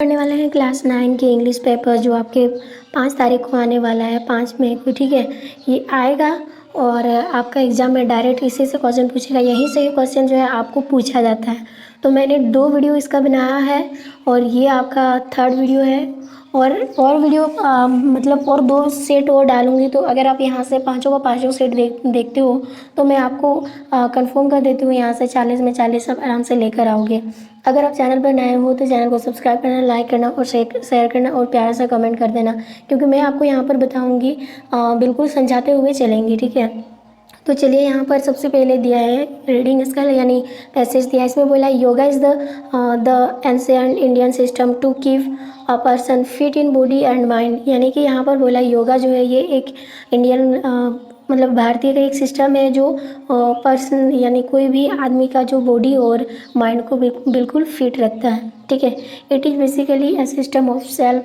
पढ़ने वाले हैं क्लास 9 के इंग्लिश पेपर जो आपके 5 तारीख को आने वाला है, 5 मई को। ठीक है, ये आएगा और आपका एग्ज़ाम में डायरेक्ट इसी से क्वेश्चन पूछेगा। यहीं से ही क्वेश्चन जो है आपको पूछा जाता है। तो मैंने 2 वीडियो इसका बनाया है और ये आपका 3rd वीडियो है। और वीडियो मतलब और 2 सेट और डालूँगी। तो अगर आप यहाँ से पाँचों का पाँचों सेट देखते हो तो मैं आपको कंफर्म कर देती हूँ, यहाँ से 40 में 40 आप आराम से लेकर आओगे। अगर आप चैनल पर नए हो तो चैनल को सब्सक्राइब करना, लाइक करना और शेयर करना और प्यारा सा कमेंट कर देना, क्योंकि मैं आपको यहाँ पर बताऊँगी, बिल्कुल समझाते हुए चलेंगे। ठीक है, तो चलिए यहाँ पर सबसे पहले दिया है रीडिंग इसका, यानी पैसेज दिया है। इसमें बोला yoga is the ancient Indian system to keep a person fit in body and mind. यानी कि यहाँ पर बोला योगा जो है ये एक इंडियन मतलब भारतीय का एक सिस्टम है जो पर्सन यानी कोई भी आदमी का जो बॉडी और माइंड को बिल्कुल फिट रखता है। ठीक है, it is basically a system of self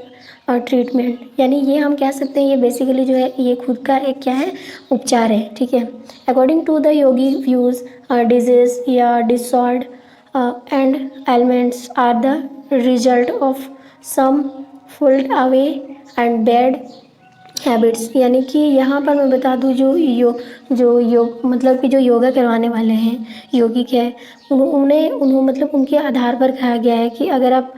treatment. यानी ये हम कह सकते हैं ये बेसिकली जो है ये खुद का एक क्या है, उपचार है। ठीक है, according to the yogi views disease या disorder and elements are the result of some fooled away and bad habits. यानी कि यहाँ पर मैं बता दूँ जो योग मतलब कि जो योगा करवाने वाले हैं योगिक है, उन्हें मतलब उनके आधार पर कहा गया है कि अगर आप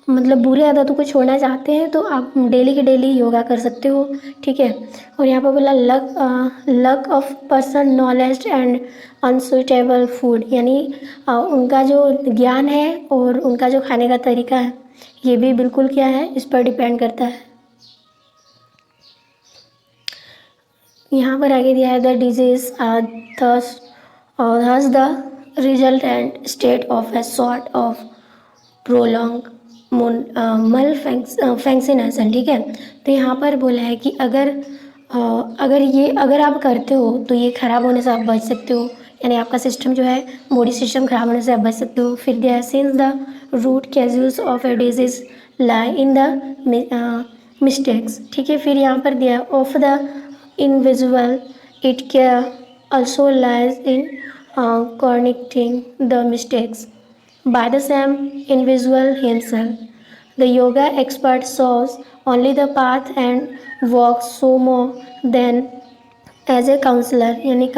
मतलब बुरे आदतों को छोड़ना चाहते हैं तो आप डेली के डेली योगा कर सकते हो। ठीक है, और यहाँ पर बोला luck of person knowledge and unsuitable food. यानी उनका जो ज्ञान है और उनका जो खाने का तरीका है ये भी बिल्कुल क्या है, इस पर डिपेंड करता है। यहाँ पर आगे दिया है the disease thus the result and state of a sort of prolong मल फैंक्सिनेशन। ठीक है, तो यहाँ पर बोला है कि अगर आप करते हो तो ये ख़राब होने से आप बच सकते हो, यानी आपका सिस्टम जो है बॉडी सिस्टम ख़राब होने से आप बच सकते हो। फिर दिया है since the root causals of a disease lie in the mistakes. ठीक है, फिर यहाँ पर दिया of the invisible it care also lies in correcting the mistakes by the same individual himself. The yoga expert shows only the path and walks so more than as a counselor। यानी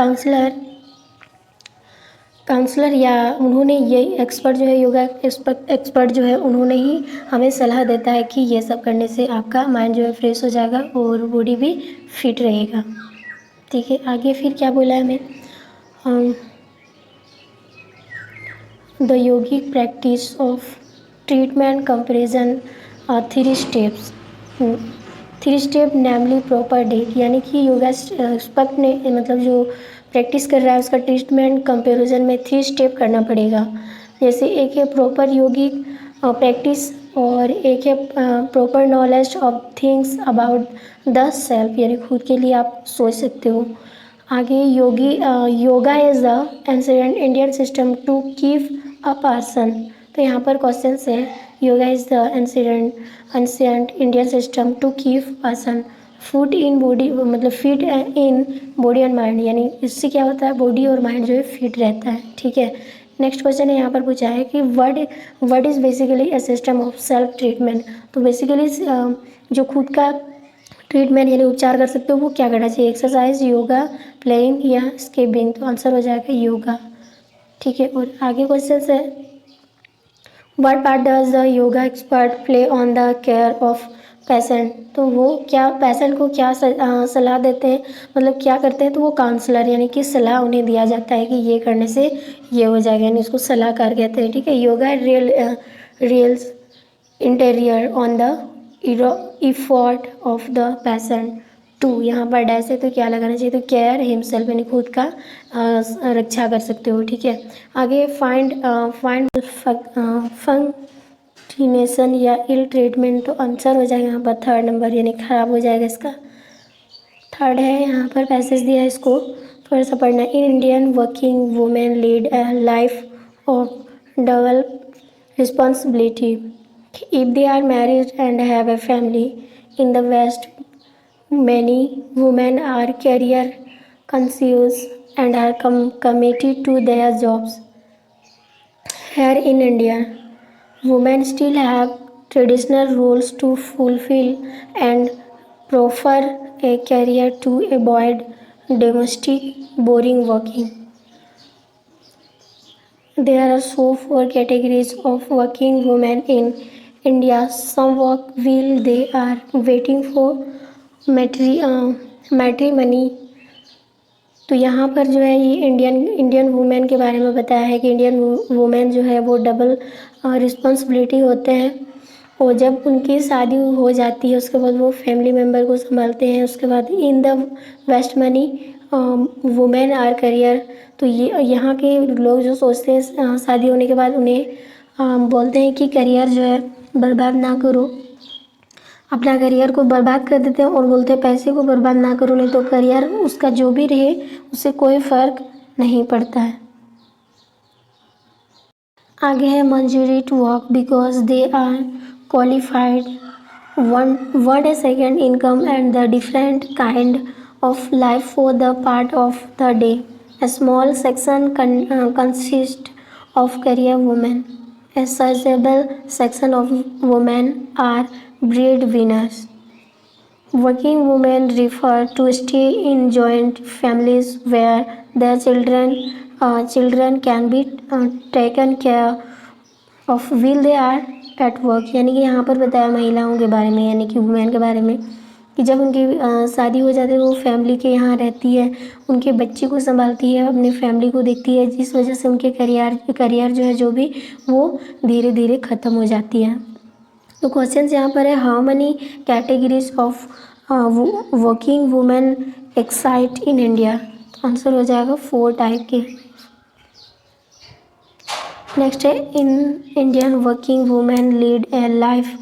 counsellor या उन्होंने ये expert जो है yoga expert जो है उन्होंने ही हमें सलाह देता है कि ये सब करने से आपका माइंड जो है फ्रेश हो जाएगा और बॉडी भी फिट रहेगा। ठीक है, आगे फिर क्या बोला है हमें, the yogic practice of treatment comparison 3 steps. 3 step namely proper date. यानी कि योगा एक्सपर्ट ने मतलब जो प्रैक्टिस कर रहा है उसका ट्रीटमेंट कंपैरिजन में 3 स्टेप करना पड़ेगा। जैसे एक है प्रॉपर योगिक प्रैक्टिस और एक है proper knowledge of things about the self, यानी खुद के लिए आप सोच सकते हो। आगे yoga is the ancient Indian system to keep a person. तो यहाँ पर क्वेश्चन है yoga is the ancient Indian system to keep person food in body, मतलब fit in body and mind. यानी इससे क्या होता है, बॉडी और माइंड जो है फिट रहता है। ठीक है, नेक्स्ट क्वेश्चन है यहाँ पर पूछा है कि what is basically A system of self treatment. तो बेसिकली जो खुद का ट्रीटमेंट यानी उपचार कर सकते हो वो क्या करना चाहिए, एक्सरसाइज, योगा, प्लेइंग या स्किपिंग। तो आंसर हो जाएगा योगा। ठीक है, और आगे क्वेश्चन है what part does the yoga expert play on the care of patient. तो वो क्या पेशेंट को क्या सलाह देते हैं, मतलब क्या करते हैं, तो वो काउंसलर यानी कि सलाह उन्हें दिया जाता है कि ये करने से ये हो जाएगा, यानी उसको सलाहकार कहते हैं। ठीक है, yoga reals interior on the effort of the patient to. यहाँ पर डैश है तो क्या लगाना चाहिए, तो केयर हिमसेल्फ यानी खुद का रक्षा कर सकते हो। ठीक है, आगे फाइंड फंक्शनेशन या इल ट्रीटमेंट। तो आंसर हो जाएगा यहाँ पर 3rd नंबर, यानी खराब हो जाएगा इसका। 3rd है यहाँ पर पैसेज दिया है, इसको थोड़ा सा पढ़ना। In Indian working women lead a life of double responsibility if they are married and have a family. In the west many women are career conscious and are committed to their jobs. Here in India, women still have traditional roles to fulfill and prefer a career to avoid domestic boring working. There are so four categories of working women in India. Some work while they are waiting for matrimony. तो यहाँ पर जो है ये Indian women के बारे में बताया है कि इंडियन वुमेन जो है वो डबल रिस्पॉन्सिबिलिटी होते हैं, और जब उनकी शादी हो जाती है उसके बाद वो फैमिली मेम्बर को संभालते हैं। उसके बाद in the west money women are career. तो ये यहाँ के लोग जो सोचते हैं शादी होने के बाद उन्हें बोलते हैं कि करियर जो है बर्बाद ना करो, अपना करियर को बर्बाद कर देते हैं और बोलते हैं पैसे को बर्बाद ना करो, नहीं तो करियर उसका जो भी रहे उससे कोई फ़र्क नहीं पड़ता है। आगे है मंजूरी to work because they are qualified, word a second income and the different kind of life for the part of the day. A small section consists of career women. A sizable section of women are breadwinners. Working women refer to stay in joint families where their children can be taken care of while they are at work। यानी कि यहाँ पर बताया महिलाओं के बारे में, यानी कि वुमेन के बारे में, कि जब उनकी शादी हो जाती है वो फैमिली के यहाँ रहती है, उनके बच्चे को संभालती है, अपनी फैमिली को देखती है, जिस वजह से उनके करियर जो है जो भी वो धीरे धीरे ख़त्म हो जाती है। तो क्वेश्चन यहाँ पर है how many categories of working women excite in India. तो आंसर हो जाएगा 4 टाइप के। नेक्स्ट है इन Indian working women lead a life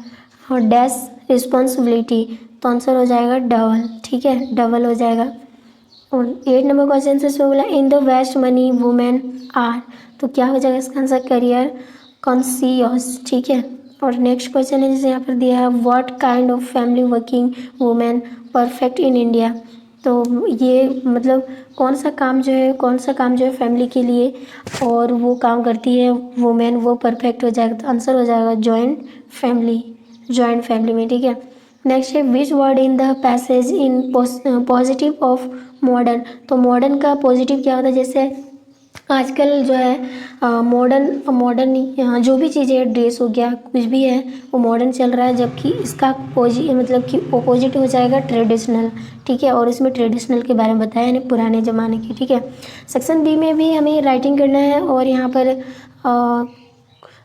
dash responsibility. तो आंसर हो जाएगा डबल, ठीक है, डबल हो जाएगा। और 8 नंबर क्वेश्चन से इसमें बोला in the west money women are. तो क्या हो जाएगा इसका आंसर करियर कॉन्सियस, ठीक है। और नेक्स्ट क्वेश्चन है जिसे यहाँ पर दिया है what kind of family working women perfect in India. तो ये मतलब कौन सा काम जो है फैमिली के लिए और वो काम करती है वुमेन, वो परफेक्ट हो जाएगा। तो आंसर हो जाएगा जॉइंट फैमिली में, ठीक है। नेक्स्ट है which word in the passage in positive of modern. तो मॉडर्न का पॉजिटिव क्या होता है, जैसे आजकल जो है मॉडर्न जो भी चीज़ें ड्रेस हो गया कुछ भी है वो मॉडर्न चल रहा है, जबकि इसका मतलब कि अपोजिट हो जाएगा ट्रेडिशनल, ठीक है। और इसमें ट्रेडिशनल के बारे में बताया यानी पुराने ज़माने की, ठीक है। सेक्शन बी में भी हमें राइटिंग करना है और यहाँ पर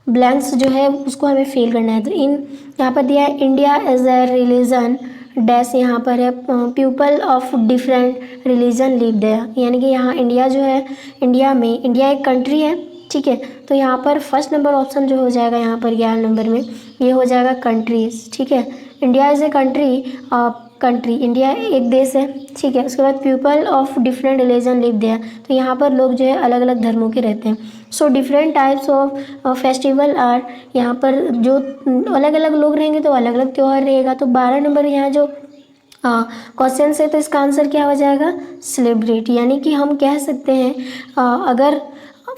ब्लैंक्स जो है उसको हमें फिल करना है। तो यहाँ पर दिया है India as a religion dash, यहाँ पर है people of different religion live there. यानी कि यहाँ इंडिया जो है इंडिया एक कंट्री है, ठीक है। तो यहाँ पर फर्स्ट नंबर ऑप्शन जो हो जाएगा यहाँ पर 11 नंबर में ये हो जाएगा कंट्रीज, ठीक है। India is a country, India एक देश है, ठीक है। उसके बाद people of different religion live there. तो यहाँ पर लोग जो है अलग अलग धर्मों के रहते हैं। So different types of festival are, यहाँ पर जो अलग अलग लोग रहेंगे तो अलग अलग त्यौहार रहेगा। तो 12 नंबर यहाँ जो क्वेश्चन है तो इसका आंसर क्या हो जाएगा सेलिब्रेट। यानी कि हम कह सकते हैं अगर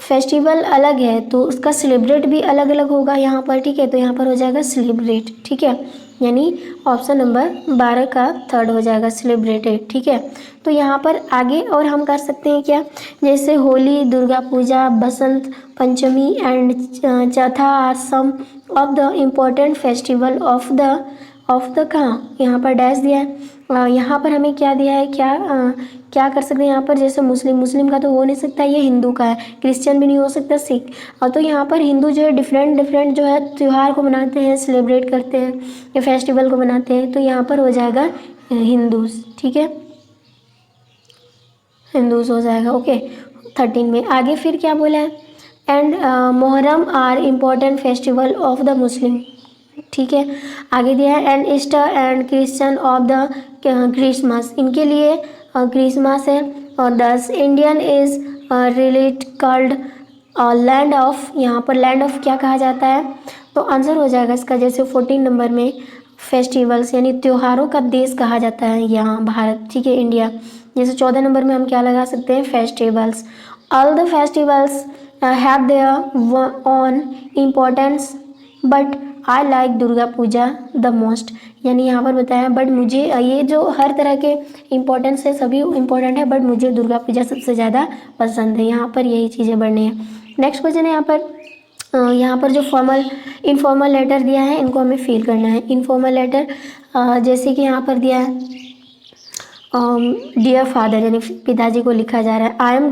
फेस्टिवल अलग है तो उसका सेलिब्रेट भी अलग अलग होगा यहाँ पर, ठीक है। तो यहाँ पर हो जाएगा सेलिब्रेट, ठीक है। यानी ऑप्शन नंबर 12 का थर्ड हो जाएगा सेलिब्रेटेड, ठीक है। तो यहाँ पर आगे और हम कर सकते हैं क्या, जैसे होली, दुर्गा पूजा, बसंत पंचमी एंड चौथा are some of the important festival of the कहाँ, यहाँ पर डैश दिया है। यहाँ पर हमें क्या दिया है, क्या कर सकते हैं यहाँ पर, जैसे मुस्लिम का तो हो नहीं सकता, ये हिंदू का है, क्रिश्चियन भी नहीं हो सकता, सिख। और तो यहाँ पर हिंदू जो है डिफरेंट जो है त्यौहार को मनाते हैं, सेलिब्रेट करते हैं या फेस्टिवल को मनाते हैं। तो यहाँ पर हो जाएगा हिंदूज, ठीक है, हिंदूज हो जाएगा, ओके। 13 में आगे फिर क्या बोला है, and Muharram are important festival of the Muslim, ठीक है। आगे दिया है and Easter and Christian of the Christmas, इनके लिए क्रिसमस है। और 10 Indian is relate called land of, यहाँ पर लैंड ऑफ क्या कहा जाता है, तो आंसर हो जाएगा इसका जैसे 14 नंबर में फेस्टिवल्स यानी त्योहारों का देश कहा जाता है यहाँ भारत, ठीक है, इंडिया। जैसे 14 नंबर में हम क्या लगा सकते हैं festivals. All the festivals have their own importance but I like Durga Puja the most. यानी यहाँ पर बताया बट मुझे ये जो हर तरह के इम्पोर्टेंस है सभी इम्पोर्टेंट है, बट मुझे दुर्गा पूजा सबसे ज़्यादा पसंद है। यहाँ पर यही चीज़ें बढ़नी है। नेक्स्ट क्वेश्चन है यहाँ पर जो इनफॉर्मल लेटर दिया है इनको हमें फिल करना है। इनफॉर्मल लेटर जैसे कि यहाँ पर दिया है डियर फादर, यानी पिताजी को लिखा जा रहा है। आई एम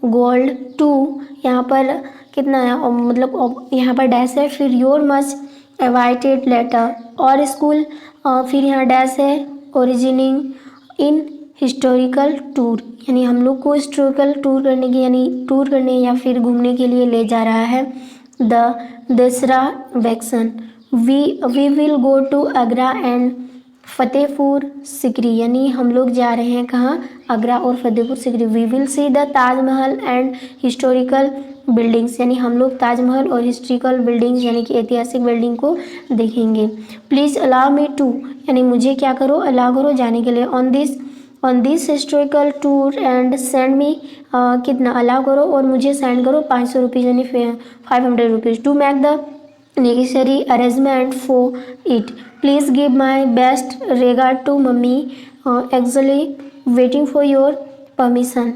गोल्ड टू, यहाँ पर कितना है मतलब यहाँ पर डैश है, फिर योर मस्ट अवाइटेड लेटर और स्कूल, फिर यहाँ डैश है ओरिजिनिंग इन हिस्टोरिकल टूर, यानी हम लोग को हिस्टोरिकल टूर करने की यानी टूर करने या फिर घूमने के लिए ले जा रहा है। The Dussehra vacation, we will go to Agra and Fatehpur Sikri, यानी हम लोग जा रहे हैं कहाँ, आगरा और Fatehpur Sikri. We will see the Taj Mahal and historical buildings, यानी हम लोग ताजमहल और हिस्टोरिकल बिल्डिंग्स यानी कि ऐतिहासिक बिल्डिंग को देखेंगे। प्लीज़ अलाउ मी टू, यानी मुझे क्या करो, अलाउ करो जाने के लिए। On this historical tour and send me, कितना अलाउ करो और मुझे सेंड करो 500 रुपीज़ यानी 500 rupees. To make the necessary arrangement for it, please give my best regard to mummy, actually waiting for your permission,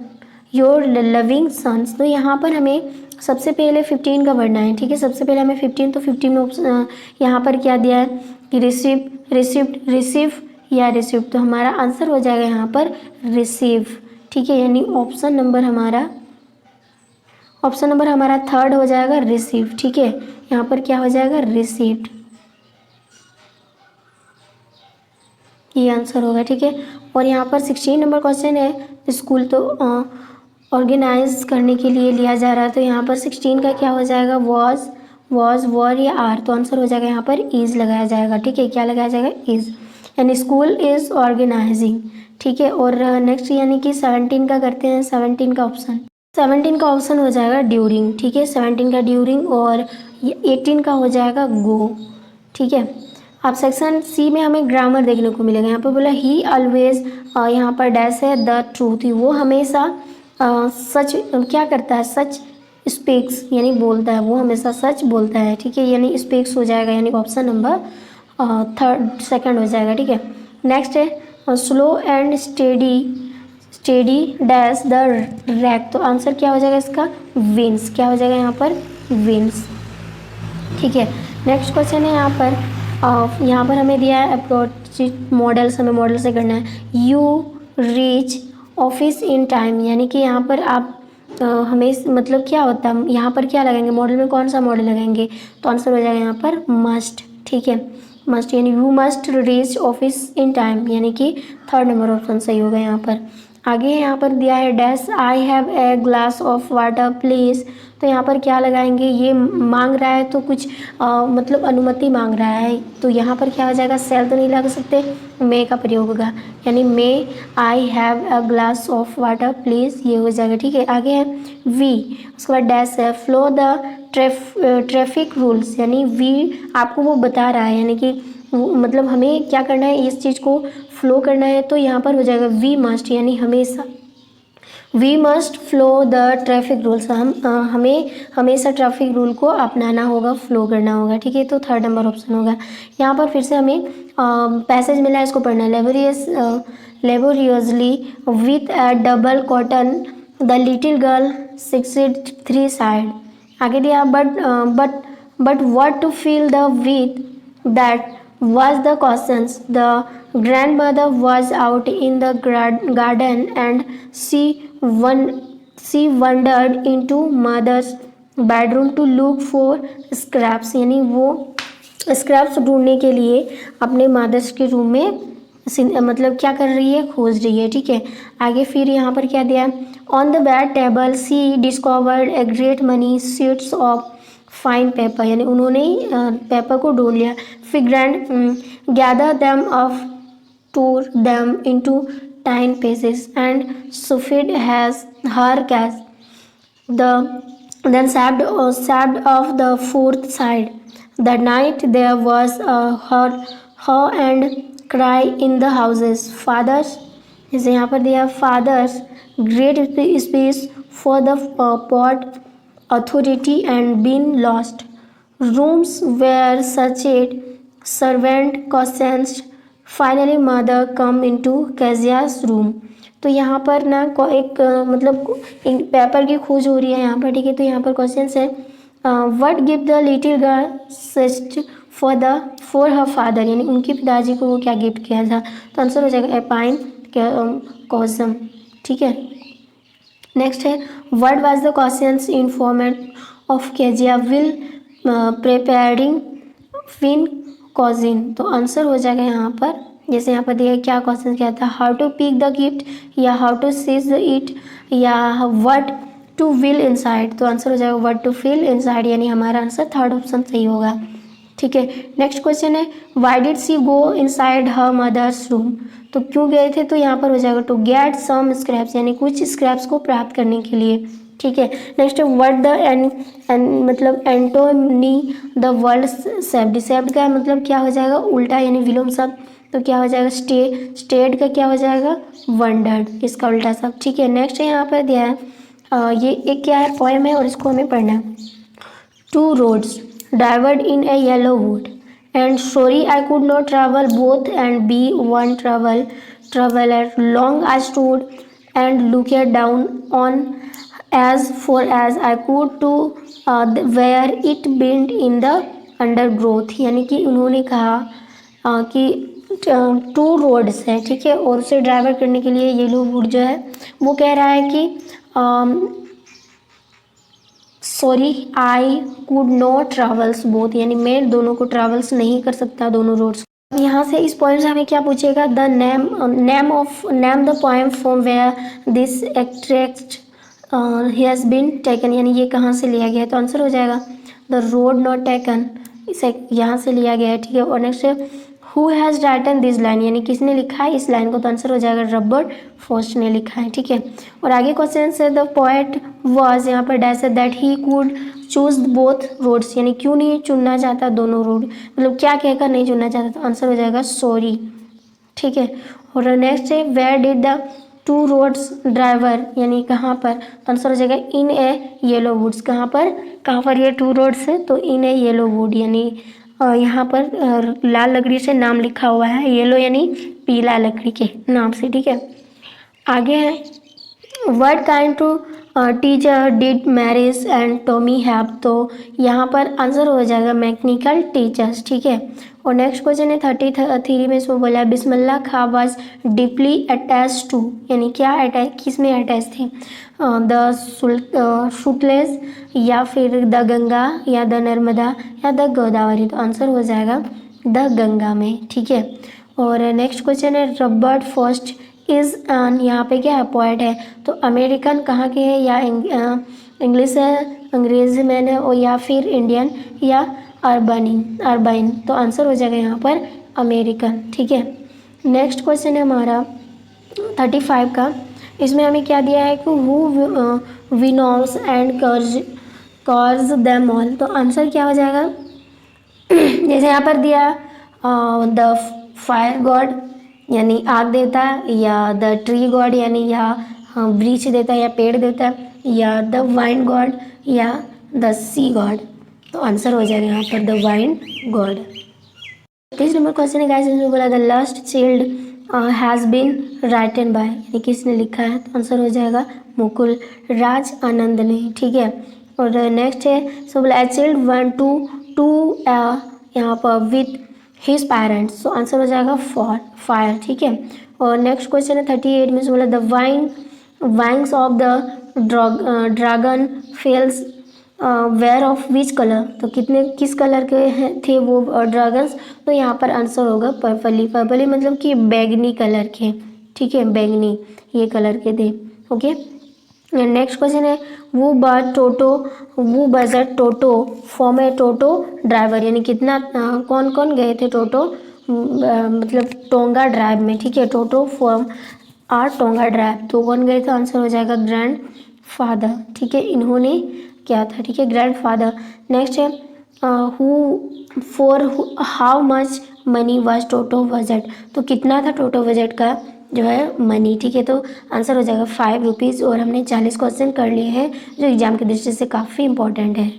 your loving sons. तो यहाँ पर हमें सबसे पहले 15 का पढ़ना है, ठीक है। सबसे पहले हमें 15, तो 15 में यहाँ पर क्या दिया है कि रिसीव या रिसीव, तो हमारा आंसर हो जाएगा यहाँ पर रिसीव, ठीक है। यानी ऑप्शन नंबर हमारा थर्ड हो जाएगा रिसीव, ठीक है। यहाँ पर क्या हो जाएगा रिसीव्ड, ये आंसर होगा, ठीक है। और यहाँ पर 16 नंबर क्वेश्चन है, स्कूल तो ऑर्गेनाइज करने के लिए लिया जा रहा है, तो यहाँ पर 16 का क्या हो जाएगा वॉज वर या आर, तो आंसर हो जाएगा यहाँ पर इज़ लगाया जाएगा, ठीक है। क्या लगाया जाएगा इज़, यानी स्कूल इज़ ऑर्गेनाइजिंग, ठीक है। और नेक्स्ट यानी कि 17 का करते हैं, 17 का ऑप्शन हो जाएगा ड्यूरिंग, ठीक है। 17 का ड्यूरिंग और 18 का हो जाएगा गो, ठीक है। अब सेक्शन सी में हमें ग्रामर देखने को मिलेगा। यहाँ पर बोला ही ऑलवेज, यहाँ पर डैश है द ट्रूथ, वो हमेशा सच क्या करता है, सच स्पीक्स यानी बोलता है, वो हमेशा सच बोलता है, ठीक है। यानी स्पीक्स हो जाएगा, यानी ऑप्शन नंबर सेकंड हो जाएगा, ठीक है। नेक्स्ट है slow and steady dash the rack, तो आंसर क्या हो जाएगा इसका विंस, क्या हो जाएगा यहाँ पर विंस, ठीक है। नेक्स्ट क्वेश्चन है यहाँ पर हमें दिया है अप्रोच मॉडल्स, हमें मॉडल से करना है। You reach office in time, यानी कि यहाँ पर आप हमें मतलब क्या होता है, यहाँ पर क्या लगाएंगे मॉडल में, कौन सा मॉडल लगाएंगे, तो आंसर हो जाएगा यहाँ पर मस्ट, ठीक है। मस्ट यानी you must reach office in time, यानी कि थर्ड नंबर ऑप्शन सही होगा यहाँ पर। आगे यहाँ पर दिया है dash I have a glass of water please, तो यहाँ पर क्या लगाएंगे, ये मांग रहा है तो कुछ मतलब अनुमति मांग रहा है, तो यहाँ पर क्या हो जाएगा सेल तो नहीं लगा सकते, मे का प्रयोग होगा, यानी may I have a glass of water please, ये हो जाएगा, ठीक है। आगे है वी, उसके बाद डैश है फ्लो द ट्रैफिक रूल्स, यानी वी आपको वो बता रहा है, यानी कि मतलब हमें क्या करना है, इस चीज़ को फ्लो करना है, तो यहाँ पर हो जाएगा वी मस्ट, यानी हमेशा we must flow the traffic rules, हमें हमेशा ट्रैफिक रूल को अपनाना होगा, फ्लो करना होगा, ठीक है। तो थर्ड नंबर ऑप्शन होगा। यहाँ पर फिर से हमें पैसेज मिला है, इसको पढ़ना है। Laboriously with a double cotton the little girl succeed 3 side, आगे दिया but what to fill the with that was the questions. The grandmother was out in the garden and she wandered into mother's bedroom to look for scraps, यानी वो scraps ढूंढने के लिए अपने mother's के room में मतलब क्या कर रही है, खोज रही है, ठीक है। आगे फिर यहाँ पर क्या दिया, on the bed table she discovered a great money sheets of fine paper, यानी उन्होंने पेपर को ढूंढ लिया। फिर gather them off tore them into 10 pieces and Sufid has her cat. Then sabbed off the fourth side. That night there was a her and cry in the houses. Fathers, जैसे यहाँ पर दिया fathers great speech for the pot authority and been lost. Rooms where searched servant questions finally mother come into Kezia's room. तो यहाँ पर ना एक मतलब एक पेपर की खोज हो रही है यहाँ पर, ठीक है। तो यहाँ पर क्वेश्चन है what give the little girl sussed for her father, यानी उनके पिताजी को वो क्या गिफ्ट किया था। तो आंसर हो जाएगा एपाइन कॉसम, ठीक है। नेक्स्ट है what was the questions in format of Kezia will preparing pin cushion. तो आंसर हो जाएगा यहाँ पर, जैसे यहाँ पर दिया क्या क्वेश्चन क्या था, how to pick the gift या हाउ टू सीज इट या व्हाट टू विल इनसाइड। तो आंसर हो जाएगा व्हाट टू फील इनसाइड, यानी हमारा आंसर थर्ड ऑप्शन सही होगा, ठीक है। नेक्स्ट क्वेश्चन है why did she go inside her mother's room. तो क्यों गए थे, तो यहाँ पर हो जाएगा टू गेट सम स्क्रैप्स, यानी कुछ स्क्रैप्स को प्राप्त करने के लिए, ठीक है। नेक्स्ट है व्हाट द मतलब antonym the world shaped. Shaped का मतलब क्या हो जाएगा उल्टा, यानी विलोम शब्द। तो क्या हो जाएगा स्टेड का क्या हो जाएगा वंडर्ड, इसका उल्टा शब्द, ठीक है। नेक्स्ट है यहाँ पर दिया है ये एक क्या है पोएम है और इसको हमें पढ़ना है। Two roads diverged in a yellow wood, and sorry I could not travel both and be one traveler. Long I stood and looked down on as far as I could to where it bent in the undergrowth। यानी कि उन्होंने कहा कि two roads है, ठीक है, और उसे ड्राइवर करने के लिए येलो वुड जो है वो कह रहा है कि sorry I could not travels both, यानी मैं दोनों को ट्रेवल्स नहीं कर सकता दोनों रोड्स। यहाँ से इस पोएम से हमें क्या पूछेगा, the name the poem from where this extract has been taken, यानी ये कहाँ से लिया गया है। तो आंसर हो जाएगा द रोड नॉट टेकन, इसे यहाँ से लिया गया है, ठीक है। और नेक्स्ट है who has written this line, यानी किसने लिखा है इस लाइन को। तो आंसर हो जाएगा रॉबर्ट फॉस्ट ने लिखा है, ठीक है। और आगे क्वेश्चन से द पोएट वाज यहाँ पर dash that he could choose both roads, यानी क्यों नहीं चुनना चाहता दोनों रोड, मतलब क्या कहकर नहीं चुनना चाहता। तो आंसर हो जाएगा सॉरी, ठीक है। और नेक्स्ट है where did the two roads diverge, यानी कहाँ पर। तो आंसर हो जाएगा इन ए येलो वुड्स, कहाँ पर ये टू रोड्स है, तो इन ए येलो वुड, यानी यहाँ पर लाल लकड़ी से नाम लिखा हुआ है, येलो यानी पीला लकड़ी के नाम से, ठीक है। आगे है what kind to teacher did Margie and Tommy have. तो यहाँ पर आंसर हो जाएगा मैकेनिकल टीचर्स, ठीक है। और नेक्स्ट क्वेश्चन है 33 में इसमें बोला बिस्मिल्लाह खां वाज डीपली अटैच टू, यानी क्या अटैच किस में अटैच थे, द सुटलेस या फिर द गंगा या द नर्मदा या द गोदावरी। तो आंसर हो जाएगा द गंगा में, ठीक है। और नेक्स्ट क्वेश्चन है रॉबर्ट फर्स्ट इज़ एन, यहाँ पे क्या है पोएट है, तो अमेरिकन कहाँ के है, या इंग्लिश है अंग्रेजी मैन है, और या फिर इंडियन या अर्बाइन। तो आंसर हो जाएगा यहाँ पर अमेरिकन, ठीक है। नेक्स्ट क्वेश्चन है हमारा 35 का, इसमें हमें क्या दिया है कि हु विनोव्स एंड कर्ज देम ऑल। तो आंसर क्या हो जाएगा जैसे यहाँ पर दिया द फायर गॉड यानी आग देवता, या द ट्री गॉड यानी या वृक्ष देता है या पेड़ देता है, या द वाइन गॉड या द सी गॉड। तो आंसर हो जाएगा यहाँ पर the wine god. 30 number question है गाइस, इसमें बोला the last child has been written by, यानी किसने लिखा है। तो आंसर हो जाएगा मुकुल राज आनंद ने, ठीक है। और नेक्स्ट है सो बोला ए चाइल्ड वांट टू यहाँ पर विथ हिज पेरेंट्स। तो आंसर हो जाएगा फायर, ठीक है। और नेक्स्ट क्वेश्चन है 38 में से बोला the wings of the dragon flies were of which colour. तो किस कलर के थे वो ड्रैगन्स। तो यहाँ पर आंसर होगा पर्पली मतलब कि बैगनी कलर के, ठीक है, बैगनी ये कलर के थे, ओके। नेक्स्ट क्वेश्चन है वो बजट टोटो फॉर्म ए टोटो ड्राइवर, यानी कितना कौन कौन गए थे टोटो मतलब टोंगा ड्राइव में, ठीक है। टोटो फॉर्म आर टोंगा ड्राइव, तो कौन गए थे। आंसर हो जाएगा ग्रैंड फादर, ठीक है, इन्होंने क्या था, ठीक है, ग्रैंड फादर। नेक्स्ट है for how much money was toto budget. तो कितना था टोटो बजट का जो है मनी, ठीक है। तो आंसर हो जाएगा 5 रुपीज़। और हमने 40 क्वेश्चन कर लिए हैं जो एग्जाम की दृष्टि से काफ़ी इंपॉर्टेंट है।